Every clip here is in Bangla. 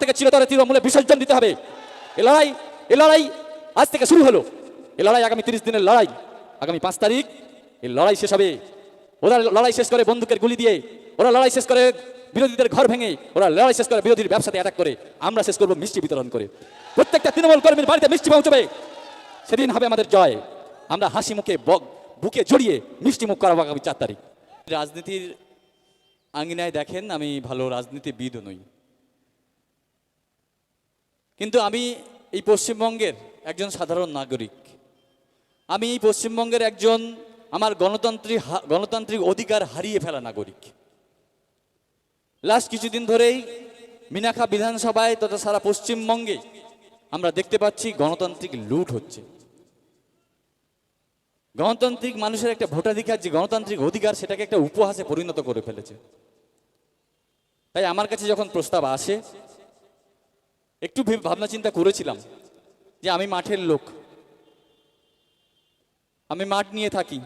থেকে চিরতরে তৃণমূলে বিসর্জন দিতে হবে। এ লড়াই আজ থেকে শুরু হলো। এ লড়াই আগামী 30 দিনের লড়াই। আগামী 5 তারিখ এই লড়াই শেষ হবে। ওরা লড়াই শেষ করে বন্দুকের গুলি দিয়ে, ওরা লড়াই শেষ করে বিরোধীদের ঘর ভেঙে, ওরা লড়াই শেষ করে বিরোধীর ব্যবসাতে অ্যাটাক করে, আমরা শেষ করবো মিষ্টি বিতরণ করে। প্রত্যেকটা তৃণমূল কর্মীর বাড়িতে মিষ্টি পৌঁছবে, সেদিন হবে আমাদের জয়। আমরা হাসি মুখে বুকে জড়িয়ে মিষ্টি মুখ করাবো আগামী 4 তারিখ। রাজনীতির আঙ্গিনায় দেখেন আমি ভালো রাজনীতিবিদও নই, কিন্তু আমি এই পশ্চিমবঙ্গের একজন সাধারণ নাগরিক। আমি এই পশ্চিমবঙ্গের একজন আমার গণতান্ত্রিক অধিকার হারিয়ে ফেলা নাগরিক। লাস্ট কিছুদিন ধরেই মিনাখা বিধানসভায় তথা সারা পশ্চিমবঙ্গে আমরা দেখতে পাচ্ছি গণতান্ত্রিক লুট হচ্ছে। গণতান্ত্রিক মানুষের একটা ভোটাধিকার, যে গণতান্ত্রিক অধিকার, সেটাকে একটা উপহাসে পরিণত করে ফেলেছে। তাই আমার কাছে যখন প্রস্তাব আসে, একটু ভাবনা চিন্তা করেছিলাম যে আমি মাঠের লোক, আমি মাঠ নিয়ে থাকি,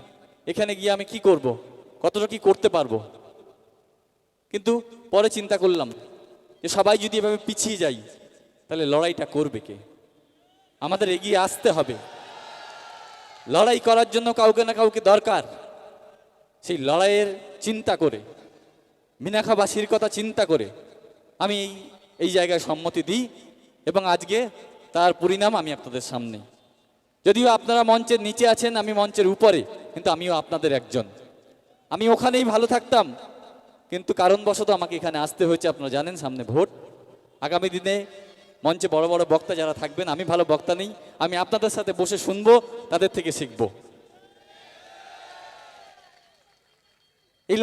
এখানে গিয়ে আমি কি করব, কতটা কি করতে পারবো। কিন্তু পরে চিন্তা করলাম যে সবাই যদি এভাবে পিছিয়ে যাই তাহলে লড়াইটা করবে কে? আমাদের এগিয়ে আসতে হবে। লড়াই করার জন্য কাউকে না কাউকে দরকার। সেই লড়াইয়ের চিন্তা করে, মিনাখাবাসীর কথা চিন্তা করে আমি এই জায়গায় সম্মতি দিই, এবং আজকে তার পরিণাম আমি আপনাদের সামনে। যদিও আপনারা মঞ্চের নিচে আছেন, আমি মঞ্চের উপরে, কিন্তু আমিও আপনাদের একজন। আমি ওখানেই ভালো থাকতাম, কিন্তু কারণবশত আমাকে এখানে আসতে হয়েছে। আপনারা জানেন সামনে ভোট। আগামী দিনে মঞ্চে বড় বড় বক্তা যারা থাকবেন, আমি ভালো বক্তা নেই, আমি আপনাদের সাথে বসে শুনবো, তাদের থেকে শিখব। এই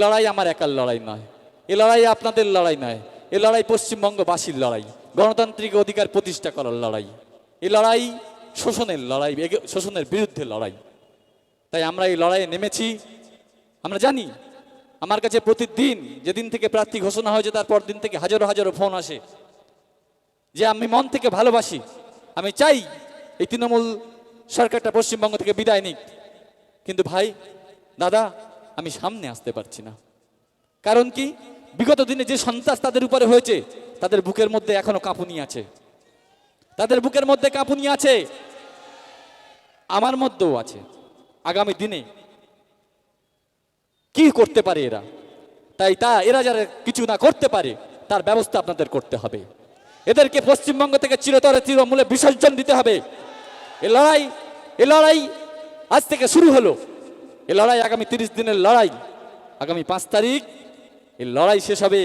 লড়াই আমার একার লড়াই নয়, এ লড়াই আপনাদের লড়াই নয়, এ লড়াই পশ্চিমবঙ্গবাসীর লড়াই, গণতান্ত্রিক অধিকার প্রতিষ্ঠা করার লড়াই। এই লড়াই শোষণের লড়াই, শোষণের বিরুদ্ধে লড়াই। তাই আমরা এই লড়াইয়ে নেমেছি। আমরা জানি আমার কাছে প্রতিদিন যেদিন থেকে প্রার্থী ঘোষণা হয়েছে তারপর দিন থেকে হাজারো হাজারো ফোন আসে যে আমি মন থেকে ভালোবাসি, আমি চাই এই তৃণমূল সরকারটা পশ্চিমবঙ্গ থেকে বিদায় নিক, কিন্তু ভাই, দাদা, আমি সামনে আসতে পারছি না। কারণ কি? বিগত দিনে যে সন্ত্রাস তাদের উপরে হয়েছে, তাদের বুকের মধ্যে এখনো কাঁপুনি আছে, তাদের বুকের মধ্যে কাঁপুনি আছে, আমার মধ্যেও আছে। আগামী দিনে কি করতে পারে এরা? তাই এরা যারা কিছু না করতে পারে তার ব্যবস্থা আপনাদের করতে হবে। এদেরকে পশ্চিমবঙ্গ থেকে চিরতরে তৃণমূলে বিসর্জন দিতে হবে। এ লড়াই আজ থেকে শুরু হলো। এ লড়াই আগামী 30 দিনের লড়াই। আগামী 5 তারিখ এই লড়াই শেষ হবে।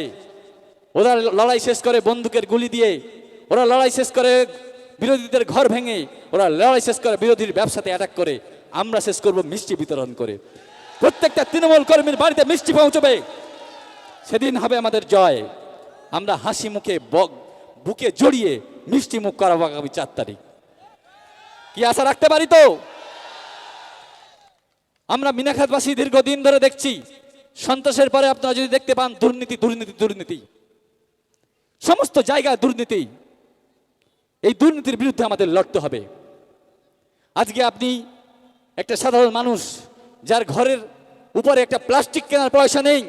ওরা লড়াই শেষ করে বন্দুকের গুলি দিয়ে, ওরা লড়াই শেষ করে বিরোধীদের ঘর ভেঙে, ওরা লড়াই শেষ করে বিরোধীর ব্যবসাতে অ্যাটাক করে, আমরা শেষ করব মিষ্টি বিতরণ করে। প্রত্যেকটা তৃণমূল কর্মীর বাড়িতে মিষ্টি পৌঁছবে, সেদিন হবে আমাদের জয়। আমরা হাসি মুখে বুকে জড়িয়ে মিষ্টি মুখ করাবো আগামী 4 তারিখ। কি আশা রাখতে পারি তো? আমরা মিনাখাতবাসী দীর্ঘদিন ধরে দেখছি সন্ত্রাসের পরে আপনারা যদি দেখতে পান দুর্নীতি, দুর্নীতি, দুর্নীতি, সমস্ত জায়গায় দুর্নীতি। এই দুর্নীতির বিরুদ্ধে আমাদের লড়তে হবে। আজকে আপনি একটা সাধারণ মানুষ যার ঘরের উপরে একটা প্লাস্টিক কেনার পয়সা নেই,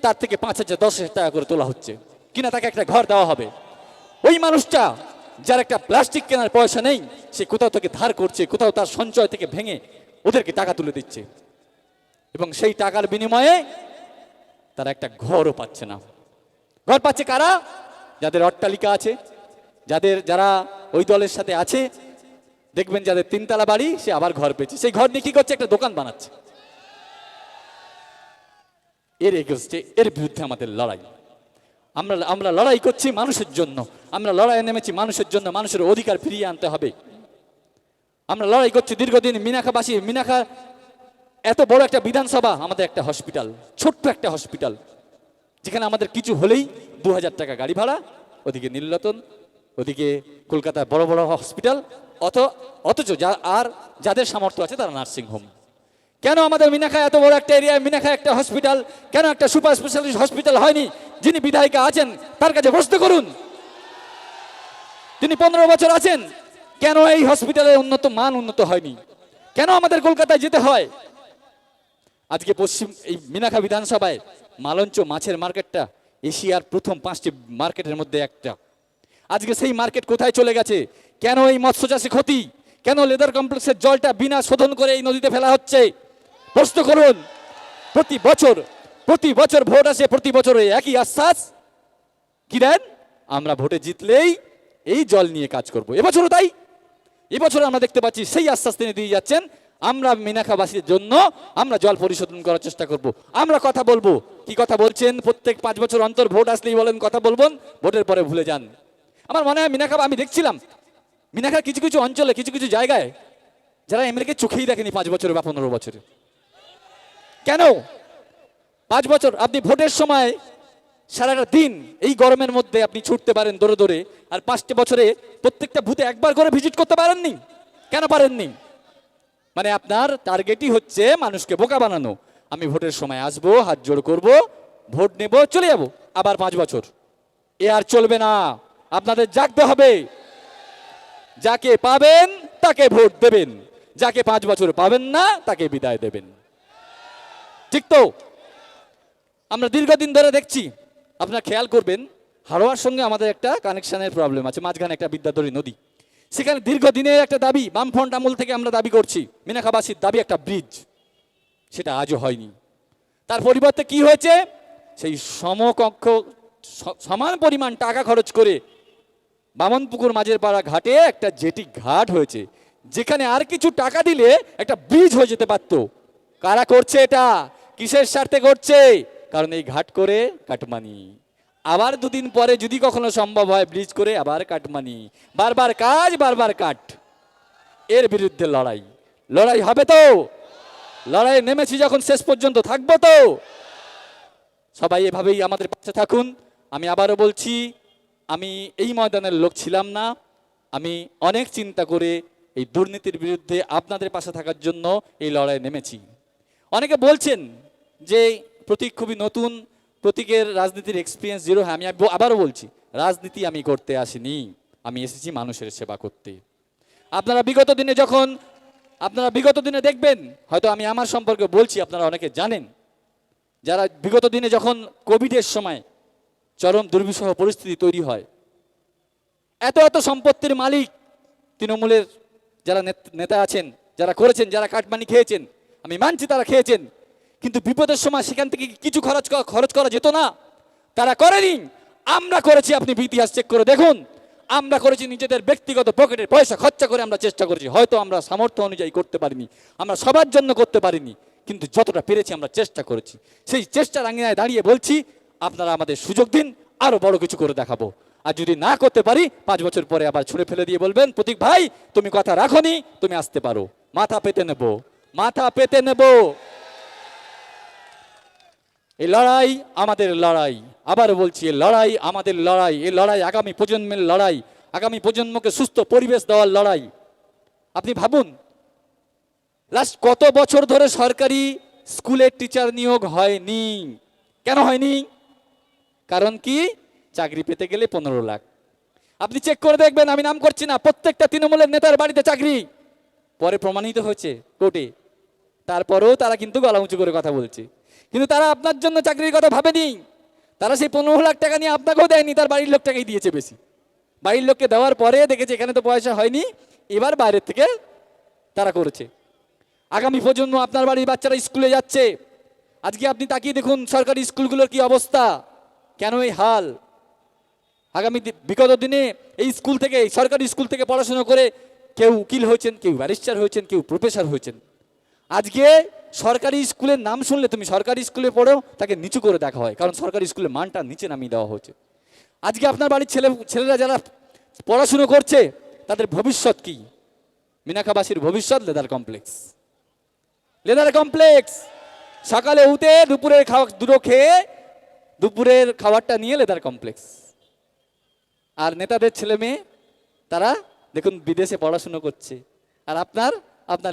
তার থেকে 5,000 10,000 টাকা করে তোলা হচ্ছে, কিনা তাকে একটা ঘর দেওয়া হবে। ওই মানুষটা যার একটা প্লাস্টিক কেনার পয়সা নেই, সে কোথাও থেকে ধার করছে, কোথাও তার সঞ্চয় থেকে ভেঙে ওদেরকে টাকা তুলে দিচ্ছে, এবং সেই টাকার বিনিময়ে তারা একটা ঘরও পাচ্ছে না। ঘর পাচ্ছে কারা? যাদের অট্টালিকা আছে, যারা ওই দলের সাথে আছে। দেখবেন যাদের 3 তলা বাড়ি, সে আবার ঘর পেয়েছে, সেই ঘর নিয়ে কি করছে? একটা দোকান বানাচ্ছে। এর বিরুদ্ধে আমাদের লড়াই। আমরা লড়াই করছি মানুষের জন্য, আমরা লড়াইয়ে নেমেছি মানুষের জন্য। মানুষের অধিকার ফিরিয়ে আনতে হবে। আমরা লড়াই করছি দীর্ঘদিন। মিনাখা এত বড় একটা বিধানসভা, আমাদের একটা হসপিটাল, ছোট্ট একটা হসপিটাল, যেখানে আমাদের কিছু হলেই 2000 টাকা গাড়ি ভাড়া, ওদিকে নীলরতন, ওদিকে কলকাতার বড় বড় হসপিটাল, অথচ যাদের সামর্থ্য আছে তারা নার্সিং হোম। কেন আমাদের মিনাখা এত বড় একটা এরিয়ায় মিনাখা একটা হসপিটাল, কেন একটা সুপার স্পেশালিস্ট হসপিটাল হয়নি? যিনি বিধায়িকা আছেন তার কাছে প্রশ্ন করুন। তিনি 15 বছর আছেন, কেন এই হসপিটালের উন্নত হয়নি? কেন আমাদের কলকাতায় যেতে হয়? আজকে এই মিনাখা বিধানসভায় মালঞ্চ মাছের মার্কেটটা এশিয়ার প্রথম 5টি মার্কেটের মধ্যে একটা। আজকে সেই মার্কেট কোথায় চলে গেছে? কেন এই মৎস্য চাষে ক্ষতি? কেন লেদার কমপ্লেক্সের জলটা বিনা শোধন করে এই নদীতে ফেলা হচ্ছে? প্রশ্ন করুন। প্রতি বছর ভোট আসে, প্রতি বছর একই আশ্বাস কি দেন? আমরা ভোটে জিতলেই এই জল নিয়ে কাজ করব। এবছরও তাই। এবছর আমরা দেখতে পাচ্ছি সেই আশ্বাস তিনি দিয়ে যাচ্ছেন, আমরা মিনাখাবাসীর জন্য আমরা জল পরিশোধন করার চেষ্টা করব। আমরা কথা বলবো। কি কথা বলছেন? প্রত্যেক 5 বছর অন্তর ভোট আসলেই বলেন কথা বলবেন, ভোটের পরে ভুলে যান। আমার মনে হয় আমি দেখছিলাম মিনাখার কিছু কিছু অঞ্চলে, কিছু কিছু জায়গায় যারা এমএলএকে চোখেই দেখেনি 5 বছরে বা 15 বছরে। কেন? 5 বছর আপনি ভোটের সময় সারাটা দিন এই গরমের মধ্যে আপনি ছুটতে পারেন দৌড়ে দৌড়ে, আর 5টি বছরে প্রত্যেকটা বুথে একবার করে ভিজিট করতে পারেননি। কেন পারেননি? মানে আপনার টার্গেটই হচ্ছে মানুষকে বোকা বানানো। আমি ভোটের সময় আসবো, হাত জোড় করব, ভোট নেব, চলে যাব, আবার 5 বছর। এ আর চলবে না। আপনাদের জাগতে হবে। যাকে পাবেন তাকে ভোট দেবেন, যাকে 5 বছর পাবেন না তাকে বিদায় দেবেন। ঠিক তো? আমরা দীর্ঘদিন ধরে দেখছি, আপনারা খেয়াল করবেন, হাড়োয়ার সঙ্গে আমাদের একটা কানেকশনের প্রবলেম আছে, মাঝখানে একটা বিদ্যাধরী নদী। সেখানে দীর্ঘদিনের একটা দাবি, বামফ্রন্ট আমল থেকে আমরা দাবি করছি, মিনাখাবাসীর দাবি একটা ব্রিজ, সেটা আজও হয়নি। তার পরিবর্তে কি হয়েছে? সেই সমকক্ষ সমান পরিমাণ টাকা খরচ করে বামনপুকুর মাঝের পাড়া ঘাটে একটা জেটি ঘাট হয়েছে, যেখানে আর কিছু টাকা দিলে একটা ব্রিজ হয়ে যেতে পারতো। কারা করছে এটা? কিসের স্বার্থে করছে? কারণ এই ঘাট করে কাটমানি, আবার 2 দিন পরে যদি কখনো সম্ভব হয় ব্রিজ করে আবার কাটমানি, বারবার কাজ, বারবার কাট। এর বিরুদ্ধে লড়াই হবে তো? লড়াই নেমেছি যখন, শেষ পর্যন্ত থাকবো তো? সবাই এভাবেই আমাদের পাশে থাকুন। আমি আবারও বলছি, আমি এই ময়দানের লোক ছিলাম না। আমি অনেক চিন্তা করে এই দুর্নীতির বিরুদ্ধে আপনাদের পাশে থাকার জন্য এই লড়াই নেমেছি। অনেকে বলছেন যে প্রতীক খুবই নতুন, প্রতীকের রাজনীতির এক্সপিরিয়েন্স জিরো। হ্যাঁ, আমি আবারও বলছি, রাজনীতি আমি করতে আসিনি, আমি এসেছি মানুষের সেবা করতে। আপনারা বিগত দিনে দেখবেন, হয়তো আমি আমার সম্পর্কে বলছি, আপনারা অনেকে জানেন, যারা বিগত দিনে যখন কোভিডের সময় চরম দুর্বিষহ পরিস্থিতি তৈরি হয়, এত সম্পত্তির মালিক তৃণমূলের যারা নেতা আছেন, যারা করেছেন, যারা কাটমানি খেয়েছেন, আমি মানছি তারা খেয়েছেন, কিন্তু বিপদের সময় সেখান থেকে কিছু খরচ করা যেত না? তারা করেনি, আমরা করেছি। আপনি ইতিহাস চেক করে দেখুন, আমরা করেছি নিজেদের ব্যক্তিগত পকেটের পয়সা খরচা করে আমরা চেষ্টা করেছি। হয়তো আমরা সামর্থ্য অনুযায়ী করতে পারিনি, আমরা সবার জন্য করতে পারিনি, কিন্তু যতটা পেরেছি আমরা চেষ্টা করেছি। সেই চেষ্টার আঙিনায় দাঁড়িয়ে বলছি, আপনারা আমাদের সুযোগ দিন, আরো বড় কিছু করে দেখাবো। আর যদি না করতে পারি, 5 বছর পরে আবার ছুঁড়ে ফেলে দিয়ে বলবেন, প্রতীক ভাই তুমি কথা রাখোনি, তুমি আসতে পারো। মাথা পেতে নেব। এই লড়াই আমাদের লড়াই। আবার বলছি, এই লড়াই আমাদের লড়াই। এই লড়াই আগামী প্রজন্মের লড়াই, আগামী প্রজন্মকে সুস্থ পরিবেশ দেওয়ার লড়াই। আপনি ভাবুন, লাস্ট কত বছর ধরে সরকারি স্কুলের টিচার নিয়োগ হয়নি? কেন হয়নি? কারণ কি? চাকরি পেতে গেলে 15 লাখ। আপনি চেক করে দেখবেন, আমি নাম করছি না, প্রত্যেকটা তৃণমূলের নেতার বাড়িতে চাকরি। পরে প্রমাণিত হয়েছে কোর্টে, তারপরেও তারা কিন্তু গলা উঁচু করে কথা বলছে। কিন্তু তারা আপনার জন্য চাকরির কথা ভাবেনি। তারা সেই 15 লাখ টাকা নিয়ে আপনাকেও দেয়নি, তার বাড়ির লোকটাকেই দিয়েছে বেশি। বাড়ির লোককে দেওয়ার পরে দেখেছে এখানে তো পয়সা হয়নি, এবার বাইরের থেকে তারা করেছে। আগামী প্রজন্ম, আপনার বাড়ির বাচ্চারা স্কুলে যাচ্ছে, আজকে আপনি তাকিয়ে দেখুন সরকারি স্কুলগুলোর কি অবস্থা, কেন এই হাল। বিগত দিনে এই স্কুল থেকে, সরকারি স্কুল থেকে পড়াশোনা করে কেউ উকিল হয়েছেন, কেউ ব্যারিস্টার হয়েছেন, কেউ প্রফেসর হয়েছেন। আজকে সরকারি স্কুলের নাম শুনলে, তুমি সরকারি স্কুলে পড়ো, তাকে নিচু করে দেখা হয়, কারণ সরকারি স্কুলের মানটা নিচে নামিয়ে দেওয়া হয়েছে। আজকে আপনার বাড়ির ছেলেরা যারা পড়াশুনো করছে, তাদের ভবিষ্যৎ কি? মিনাখাবাসীর ভবিষ্যৎ লেদার কমপ্লেক্স। সকালে উঠে দুপুরের দুটো খেয়ে দুপুরের খাবারটা নিয়ে লেদার কমপ্লেক্স। আর নেতাদের ছেলে মেয়ে তারা দেখুন বিদেশে পড়াশুনো করছে, আর আপনার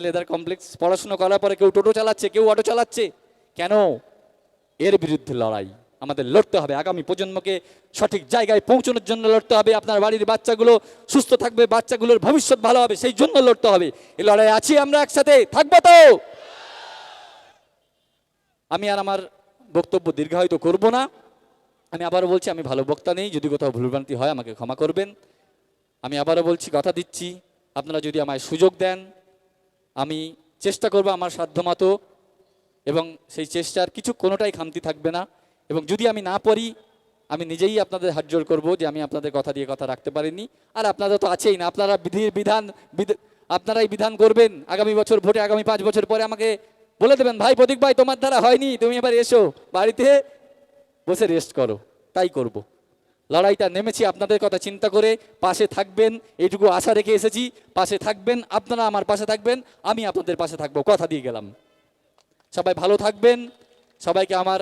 লেদার কমপ্লেক্স। পড়াশুনো করার পরে কেউ টোটো চালাচ্ছে, কেউ অটো চালাচ্ছে। কেন? এর বিরুদ্ধে লড়াই আমাদের লড়তে হবে। আগামী প্রজন্মকে সঠিক জায়গায় পৌঁছানোর জন্য লড়তে হবে। আপনার বাড়ির বাচ্চাগুলো সুস্থ থাকবে, বাচ্চাগুলোর ভবিষ্যৎ ভালো হবে, সেই জন্য লড়তে হবে। এই লড়াই আছি, আমরা একসাথে থাকবো তো। আমি আর আমার বক্তব্য দীর্ঘায়িত করব না। আমি আবারও বলছি, আমি ভালো বক্তা নেই, যদি কোথাও ভুলভ্রান্তি হয় আমাকে ক্ষমা করবেন। আমি আবারও বলছি, কথা দিচ্ছি, আপনারা যদি আমায় সুযোগ দেন আমি চেষ্টা করব আমার সাধ্যমতো, এবং সেই চেষ্টার কোনোটাই খামতি থাকবে না। এবং যদি আমি না পারি, আমি নিজেই আপনাদের হাত জোড় করবো যে আমি আপনাদের কথা দিয়ে কথা রাখতে পারিনি। আর আপনাদের তো আছেই না, আপনারা আপনারাই বিধান করবেন। আগামী বছর ভোটে, আগামী 5 বছর পরে আমাকে বলে দেবেন, ভাই প্রতীক ভাই তোমার দ্বারা হয়নি, তুমি এবার এসো বাড়িতে বসে রেস্ট করো। তাই করব। লড়াইটা নেমেছি আপনাদের কথা চিন্তা করে, পাশে থাকবেন এইটুকু আশা রেখে এসেছি। পাশে থাকবেন, আপনারা আমার পাশে থাকবেন, আমি আপনাদের পাশে থাকবো, কথা দিয়ে গেলাম। সবাই ভালো থাকবেন। সবাইকে আমার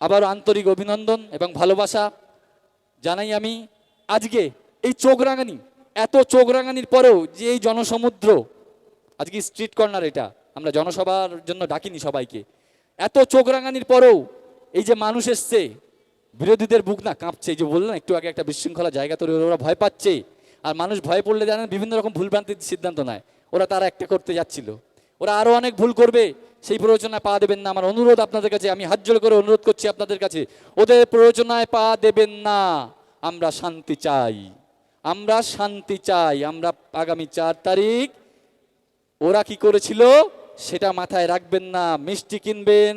আবার আন্তরিক অভিনন্দন এবং ভালোবাসা জানাই। আমি আজকে এই চোখ রাঙানি, এত চোখ রাঙানির পরেও যে এই জনসমুদ্র, আজকে স্ট্রিট কর্নার, এটা আমরা জনসভার জন্য ডাকিনি সবাইকে, এত চোখ রাঙানির পরেও এই যে মানুষ এসছে, বিরোধীদের বুক না কাঁপছে। এই যে বললেন একটু আগে, একটা বিশৃঙ্খলা জায়গা তৈরি, ওরা ভয় পাচ্ছে। আর মানুষ ভয় পড়লে জানেন বিভিন্ন রকম ভুলভ্রান্তির সিদ্ধান্ত নেয়। তারা একটা করতে যাচ্ছিল, ওরা আরো অনেক ভুল করবে, সেই প্ররোচনায় পা দেবেন না। আমার অনুরোধ আপনাদের কাছে, আমি হাত জোড় করে অনুরোধ করছি আপনাদের কাছে, ওদের প্ররোচনায় পা দেবেন না। আমরা শান্তি চাই, আমরা শান্তি চাই। আমরা আগামী 4 তারিখ ওরা কি করেছিল সেটা মাথায় রাখবেন না। মিষ্টি কিনবেন,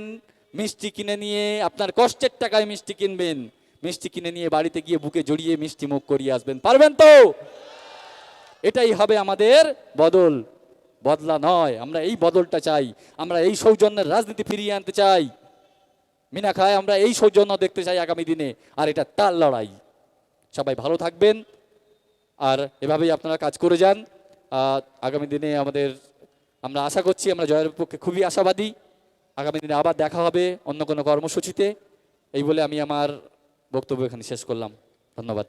মিষ্টি কিনে নিয়ে আপনার কষ্টের টাকায় মিষ্টি কিনবেন, মিষ্টি কিনে নিয়ে বাড়িতে গিয়ে বুকে জড়িয়ে মিষ্টি মুখ করিয়ে আসবেন। পারবেন তো? এটাই হবে আমাদের বদল, বদলা নয়। আমরা এই বদলটা চাই, আমরা এই সৌজন্যের রাজনীতি ফিরিয়ে আনতে চাই। মিনা খায় আমরা এই সৌজন্য দেখতে চাই আগামী দিনে, আর এটা তার লড়াই। সবাই ভালো থাকবেন, আর এভাবেই আপনারা কাজ করে যান। আগামী দিনে আমরা আশা করছি, আমরা জয়ের পক্ষে খুবই আশাবাদী। আগামী দিনে আবার দেখা হবে অন্য কোনো কর্মসূচিতে। এই বলে আমি আমার বক্তব্য এখানে শেষ করলাম। ধন্যবাদ।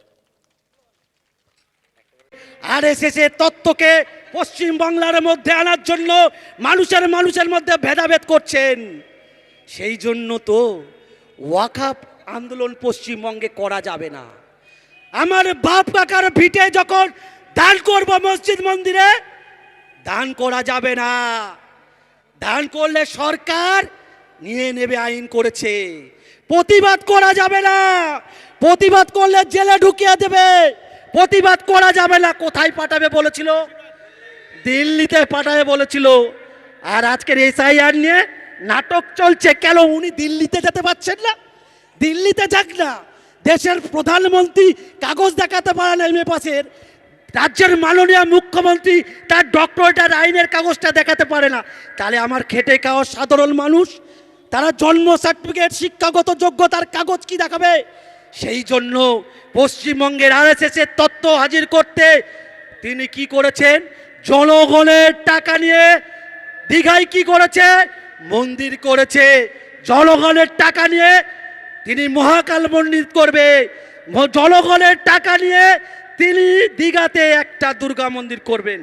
আরএসএস এর তত্ত্বকে পশ্চিম বাংলার মধ্যে আনার জন্য মানুষের মধ্যে ভেদাভেদ করছেন। সেই জন্য তো ওয়াকফ আন্দোলন পশ্চিমবঙ্গে করা যাবে না। আমার বাপ কাকার ভিটে যখন দান করব মসজিদ মন্দিরে, দান করা যাবে না। দান করলে সরকার নিয়ে নেবে, আইন করেছে। প্রতিবাদ করা যাবে না, প্রতিবাদ করলে জেলে ঢুকিয়ে দেবে। প্রতিবাদ করা যাবে না। কোথায় পাঠাবে বলেছিল? দিল্লিতে পাঠাবে বলেছিল। আর আজকের এসআইআর নিয়ে নাটক চলছে। কেন উনি দিল্লিতে যেতে পারছেন না? দিল্লিতে যাক না। দেশের প্রধানমন্ত্রী কাগজ দেখাতে পারে না এমএ পাসের, রাজ্যের মাননীয় মুখ্যমন্ত্রী তার ডক্টরেট আর আইনের কাগজটা দেখাতে পারে না, তাহলে আমার খেটে খাওয়া সাধারণ মানুষ তারা জন্ম সার্টিফিকেট, শিক্ষাগত যোগ্যতার কাগজ কি দেখাবে? সেই জন্য পশ্চিমবঙ্গের আরএসএস এর তত্ত্ব হাজির করতে তিনি কি করেছেন? জনগণের টাকা নিয়ে দীঘায় কি করেছে? মন্দির করেছে। জনগণের টাকা নিয়ে তিনি মহাকাল মন্দির করবে। জনগণের টাকা নিয়ে তিনি দীঘাতে একটা দুর্গা মন্দির করবেন।